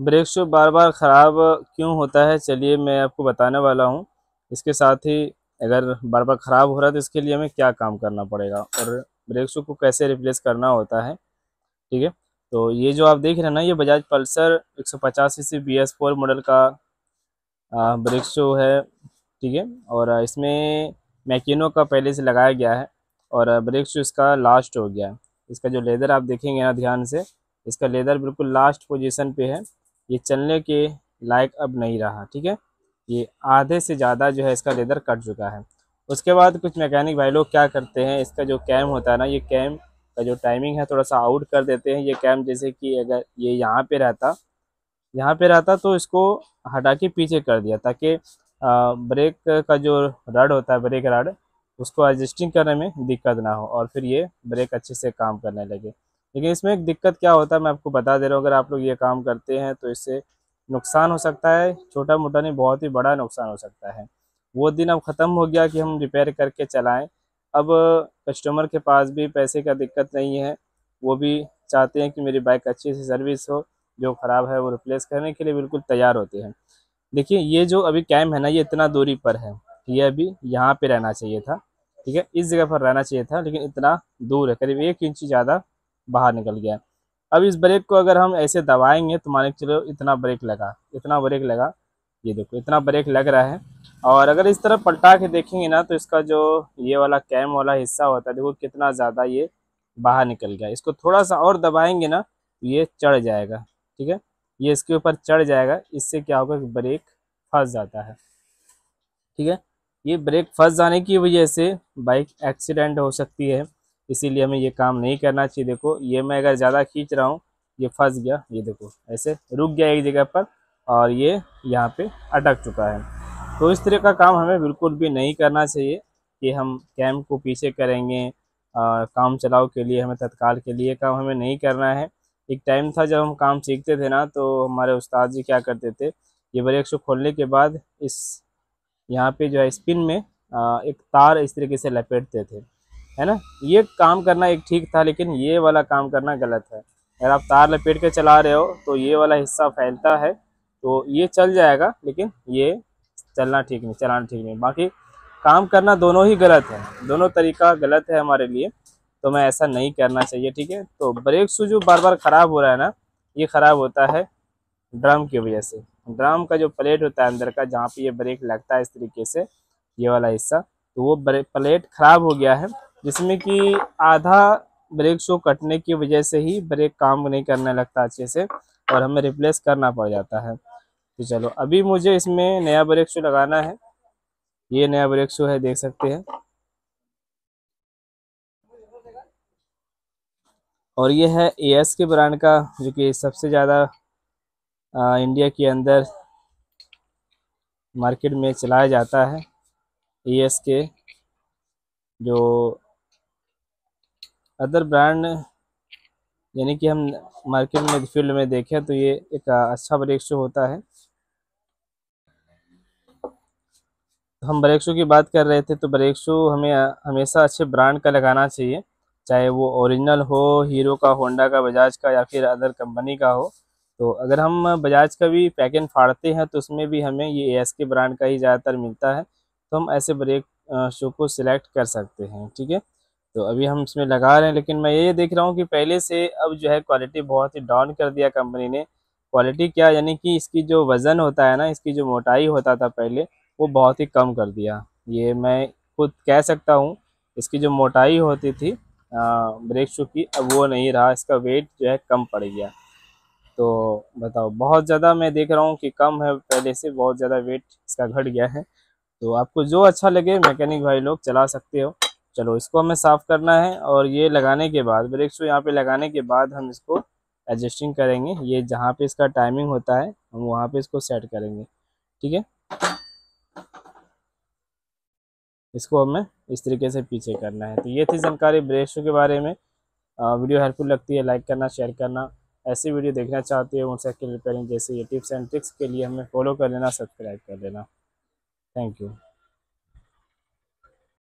Brake shoe बार बार ख़राब क्यों होता है, चलिए मैं आपको बताने वाला हूँ। इसके साथ ही अगर बार बार ख़राब हो रहा है तो इसके लिए हमें क्या काम करना पड़ेगा और ब्रेक शू को कैसे रिप्लेस करना होता है। ठीक है, तो ये जो आप देख रहे हैं ना, ये Bajaj Pulsar 150 CC BS4 model का ब्रेक शू है। ठीक है, और इसमें मैकिनो का पहले से लगाया गया है और ब्रेक शू इसका लास्ट हो गया है। इसका जो लेदर आप देखेंगे ना ध्यान से, इसका लेदर बिल्कुल लास्ट पोजीशन पे है, ये चलने के लायक अब नहीं रहा। ठीक है, ये आधे से ज़्यादा जो है इसका लेदर कट चुका है। उसके बाद कुछ मैकेनिक भाई लोग क्या करते हैं, इसका जो कैम होता है ना, ये कैम का जो टाइमिंग है थोड़ा सा आउट कर देते हैं। ये कैम जैसे कि अगर ये यहाँ पे रहता तो इसको हटा के पीछे कर दिया, ताकि ब्रेक का जो रड होता है, ब्रेक रड, उसको एडजस्टिंग करने में दिक्कत ना हो और फिर ये ब्रेक अच्छे से काम करने लगे। लेकिन इसमें एक दिक्कत क्या होता है मैं आपको बता दे रहा हूँ, अगर आप लोग ये काम करते हैं तो इससे नुकसान हो सकता है, छोटा मोटा नहीं बहुत ही बड़ा नुकसान हो सकता है। वो दिन अब ख़त्म हो गया कि हम रिपेयर करके चलाएं। अब कस्टमर के पास भी पैसे का दिक्कत नहीं है, वो भी चाहते हैं कि मेरी बाइक अच्छी सी सर्विस हो, जो ख़राब है वो रिप्लेस करने के लिए बिल्कुल तैयार होते हैं। देखिए ये जो अभी कैम है ना, ये इतना दूरी पर है, ये अभी यहाँ पे रहना चाहिए था। ठीक है, इस जगह पर रहना चाहिए था, लेकिन इतना दूर है, करीब 1 इंच ज़्यादा बाहर निकल गया है। अब इस ब्रेक को अगर हम ऐसे दबाएंगे तो मान के चलो इतना ब्रेक लगा, इतना ब्रेक लगा, ये देखो इतना ब्रेक लग रहा है। और अगर इस तरफ पलटा के देखेंगे ना, तो इसका जो ये वाला कैम वाला हिस्सा होता है, देखो कितना ज़्यादा ये बाहर निकल गया। इसको थोड़ा सा और दबाएंगे ना, तो ये चढ़ जाएगा। ठीक है, ये इसके ऊपर चढ़ जाएगा, इससे क्या होगा कि ब्रेक फंस जाता है। ठीक है, ये ब्रेक फंस जाने की वजह से बाइक एक्सीडेंट हो सकती है, इसीलिए हमें ये काम नहीं करना चाहिए। देखो ये मैं अगर ज़्यादा खींच रहा हूँ, ये फंस गया, ये देखो ऐसे रुक गया एक जगह पर और ये यहाँ पे अटक चुका है। तो इस तरह का काम हमें बिल्कुल भी नहीं करना चाहिए कि हम कैम को पीछे करेंगे काम चलाओ के लिए, हमें तत्काल के लिए काम हमें नहीं करना है। एक टाइम था जब हम काम सीखते थे ना, तो हमारे उस्ताद जी क्या करते थे, ये ब्रेक शू खोलने के बाद इस यहाँ पे जो है स्पिन में एक तार इस तरीके से लपेटते थे, है ना। ये काम करना एक ठीक था, लेकिन ये वाला काम करना गलत है। अगर आप तार लपेट के चला रहे हो तो ये वाला हिस्सा फैलता है, तो ये चल जाएगा, लेकिन ये चलना ठीक नहीं, चलाना ठीक नहीं। बाकी काम करना दोनों ही गलत है, दोनों तरीका गलत है हमारे लिए, तो मैं ऐसा नहीं करना चाहिए। ठीक है, तो ब्रेक शू जो बार बार ख़राब हो रहा है ना, ये ख़राब होता है ड्रम की वजह से। ड्रम का जो प्लेट होता है अंदर का, जहाँ पे ये ब्रेक लगता है इस तरीके से, ये वाला हिस्सा, तो वो ब्रेक प्लेट खराब हो गया है, जिसमें कि आधा ब्रेक शू कटने की वजह से ही ब्रेक काम नहीं करने लगता अच्छे से और हमें रिप्लेस करना पड़ जाता है। तो चलो अभी मुझे इसमें नया ब्रेक शू लगाना है, ये नया ब्रेक शू है, देख सकते हैं। और ये है AS के ब्रांड का, जो कि सबसे ज़्यादा इंडिया के अंदर मार्केट में चलाया जाता है। AS के जो अदर ब्रांड, यानी कि हम मार्केट में फील्ड में देखें तो ये एक अच्छा ब्रेक शू होता है। हम ब्रेक शू की बात कर रहे थे, तो ब्रेक शू हमें हमेशा अच्छे ब्रांड का लगाना चाहिए, चाहे वो ओरिजिनल हो, हीरो का, होंडा का, बजाज का या फिर अदर कंपनी का हो। तो अगर हम बजाज का भी पैकेट फाड़ते हैं तो उसमें भी हमें ये AS के ब्रांड का ही ज़्यादातर मिलता है, तो हम ऐसे ब्रेक शू को सिलेक्ट कर सकते हैं। ठीक है, तो अभी हम इसमें लगा रहे हैं, लेकिन मैं ये देख रहा हूँ कि पहले से अब जो है क्वालिटी बहुत ही डाउन कर दिया कंपनी ने। क्वालिटी क्या, यानी कि इसकी जो वज़न होता है ना, इसकी जो मोटाई होता था पहले, वो बहुत ही कम कर दिया। ये मैं खुद कह सकता हूँ, इसकी जो मोटाई होती थी ब्रेक शू की, अब वो नहीं रहा, इसका वेट जो है कम पड़ गया। तो बताओ, बहुत ज़्यादा मैं देख रहा हूँ कि कम है, पहले से बहुत ज़्यादा वेट इसका घट गया है। तो आपको जो अच्छा लगे मैकेनिक भाई लोग चला सकते हो। चलो इसको हमें साफ़ करना है, और ये लगाने के बाद ब्रेक शू यहाँ पे लगाने के बाद हम इसको एडजस्टिंग करेंगे। ये जहाँ पे इसका टाइमिंग होता है हम वहाँ पे इसको सेट करेंगे। ठीक है, इसको हमें इस तरीके से पीछे करना है। तो ये थी जानकारी ब्रेक शू के बारे में। वीडियो हेल्पफुल लगती है लाइक करना, शेयर करना। ऐसी वीडियो देखना चाहते हो मोटरसाइकिल रिपेयरिंग जैसे ये टिप्स एंड ट्रिक्स के लिए हमें फॉलो कर लेना, सब्सक्राइब कर लेना। Thank you.